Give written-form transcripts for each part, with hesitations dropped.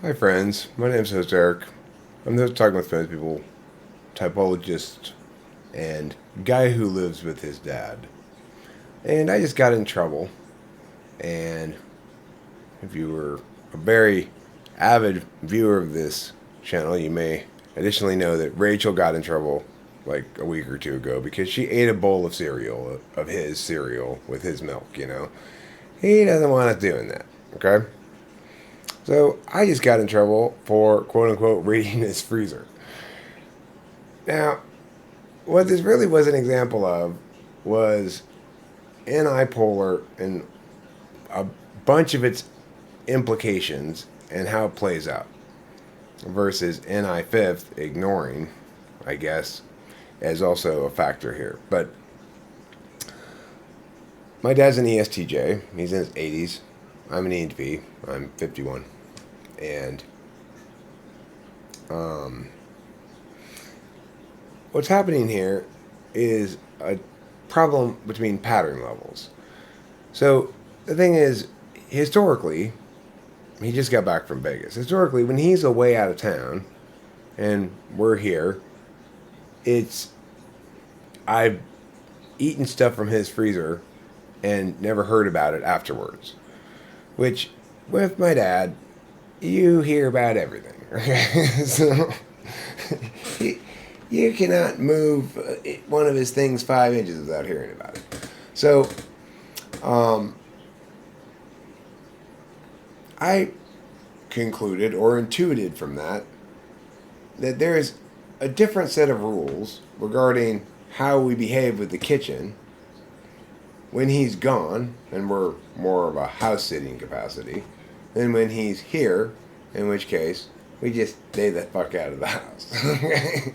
Hi friends, my name is host Eric. I'm the talking with famous people, typologist, and guy who lives with his dad. And I just got in trouble. And if you were a very avid viewer of this channel, you may additionally know that Rachel got in trouble like a week or two ago because she ate a bowl of cereal, of his cereal with his milk. He doesn't want us doing that, okay? So I just got in trouble for quote unquote reading his freezer. Now, what this really was an example of was NI-polar and a bunch of its implications and how it plays out versus NI-fifth ignoring, I guess, as also a factor here. But my dad's an ESTJ. He's in his 80s. I'm an ENTP. I'm 51. And what's happening here is a problem between pattern levels. So the thing is, historically, he just got back from Vegas. Historically, when he's away out of town and we're here, it's I've eaten stuff from his freezer and never heard about it afterwards. Which, with my dad, you hear about everything. Okay, so you cannot move one of his things 5 inches without hearing about it. So, I concluded or intuited from that there is a different set of rules regarding how we behave with the kitchen when he's gone and we're more of a house sitting capacity than when he's here, in which case we just stay the fuck out of the house. Okay?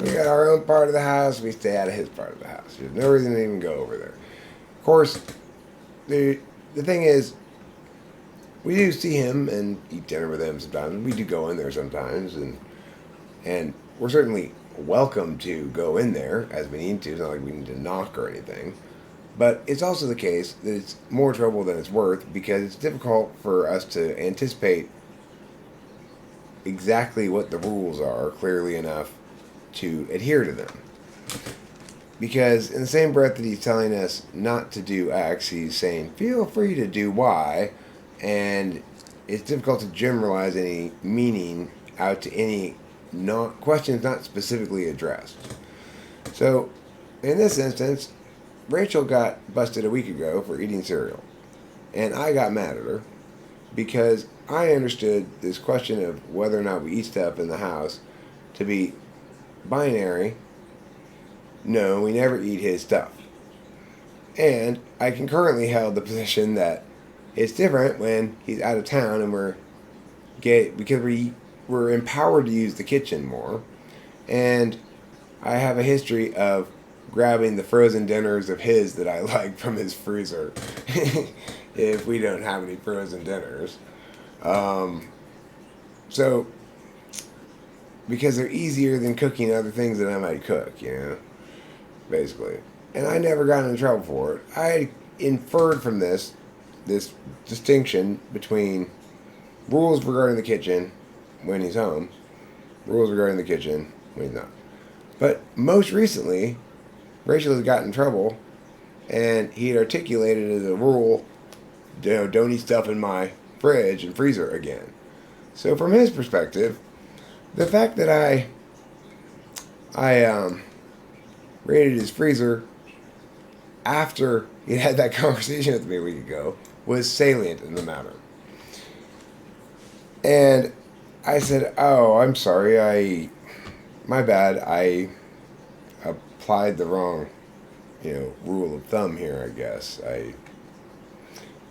We got our own part of the house, we stay out of his part of the house. There's no reason to even go over there. Of course, the thing is, we do see him and eat dinner with him sometimes. We do go in there sometimes, and we're certainly welcome to go in there as we need to. It's not like we need to knock or anything. But it's also the case that it's more trouble than it's worth because it's difficult for us to anticipate exactly what the rules are clearly enough to adhere to them. Because in the same breath that he's telling us not to do X, he's saying, feel free to do Y, and it's difficult to generalize any meaning out to any questions not specifically addressed. So, in this instance, Rachel got busted a week ago for eating cereal. And I got mad at her because I understood this question of whether or not we eat stuff in the house to be binary. No, we never eat his stuff. And I concurrently held the position that it's different when he's out of town and because we're empowered to use the kitchen more. And I have a history of grabbing the frozen dinners of his that I like from his freezer if we don't have any frozen dinners. So, because they're easier than cooking other things that I might cook, basically. And I never got into trouble for it. I inferred from this distinction between rules regarding the kitchen when he's home, rules regarding the kitchen when he's not. But most recently, Rachel has gotten in trouble, and he had articulated as a rule, don't eat stuff in my fridge and freezer again. So from his perspective, the fact that I raided his freezer after he had that conversation with me a week ago was salient in the matter. And I said, oh, I'm sorry, my bad, I applied the wrong, rule of thumb here, I guess.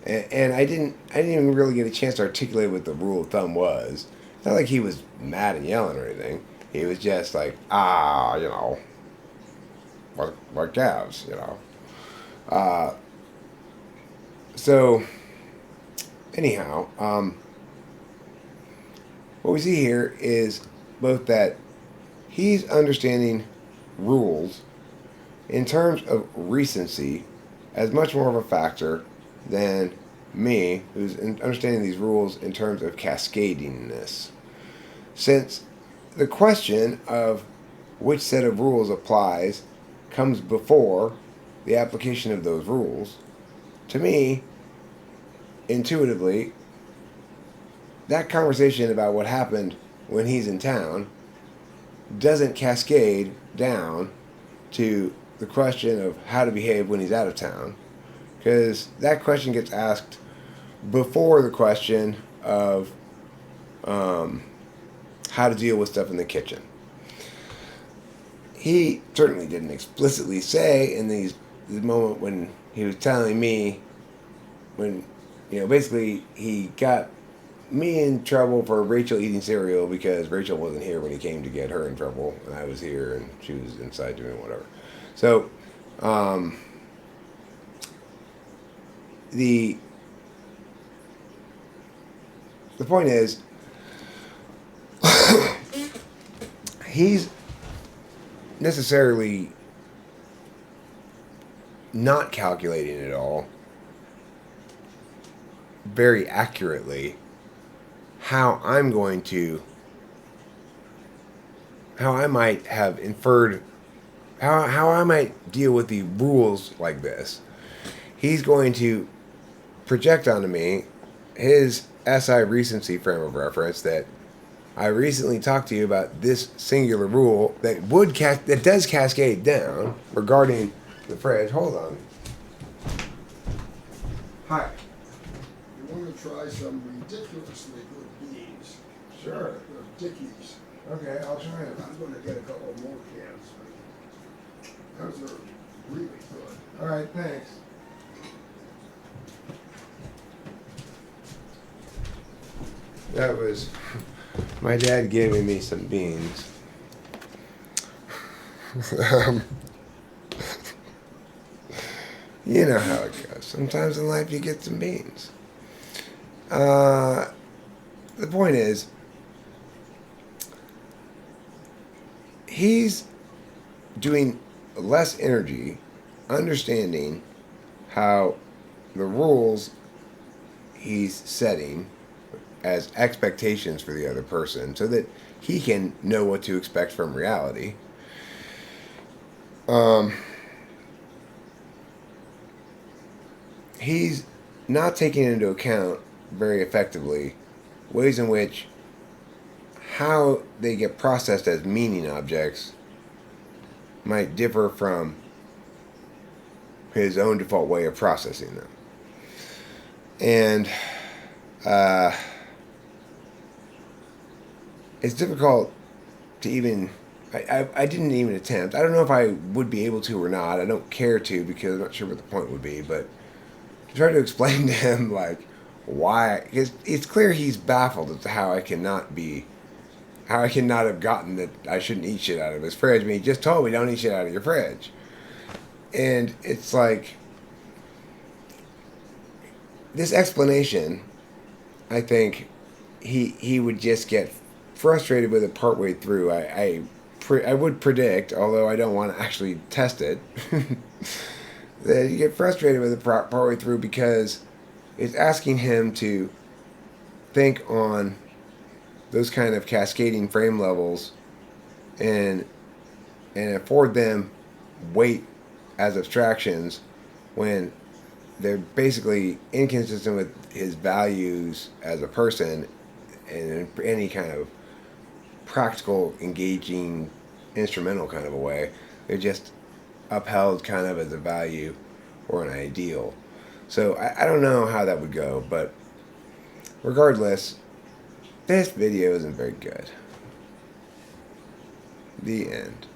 And I didn't even really get a chance to articulate what the rule of thumb was. It's not like he was mad and yelling or anything. He was just like, what calves, So, anyhow, what we see here is both that he's understanding rules in terms of recency as much more of a factor than me, who's understanding these rules in terms of cascadingness. Since the question of which set of rules applies comes before the application of those rules, to me, intuitively, that conversation about what happened when he's in town doesn't cascade down to the question of how to behave when he's out of town, because that question gets asked before the question of how to deal with stuff in the kitchen. He certainly didn't explicitly say in the moment when he was telling me, when, basically he got me in trouble for Rachel eating cereal because Rachel wasn't here when he came to get her in trouble, and I was here and she was inside doing whatever. So, the point is, he's necessarily not calculating at all very accurately how I might have inferred, how I might deal with the rules like this. He's going to project onto me his SI recency frame of reference that I recently talked to you about this singular rule that does cascade down regarding the fridge. Hold on. Hi. You want to try some ridiculously good beans? Sure. They're Dickies. Okay, I'll try them. I'm going to get a couple more cans. Those are really good. All right, thanks. That was my dad giving me some beans. You know how it goes. Sometimes in life you get some beans. The point is, he's doing less energy understanding how the rules he's setting as expectations for the other person so that he can know what to expect from reality. He's not taking into account very effectively ways in which how they get processed as meaning objects might differ from his own default way of processing them. And it's difficult to even, I didn't even attempt. I don't know if I would be able to or not. I don't care to because I'm not sure what the point would be, but to try to explain to him like why, because it's clear he's baffled as to how I cannot have gotten that I shouldn't eat shit out of his fridge. I mean, he just told me don't eat shit out of your fridge. And it's like, this explanation, I think he would just get frustrated with it partway through. I would predict, although I don't want to actually test it, that you get frustrated with it partway through because it's asking him to think on those kind of cascading frame levels and afford them weight as abstractions when they're basically inconsistent with his values as a person and in any kind of practical, engaging, instrumental kind of a way. They're just upheld kind of as a value or an ideal. So I don't know how that would go, but regardless, this video isn't very good. The end.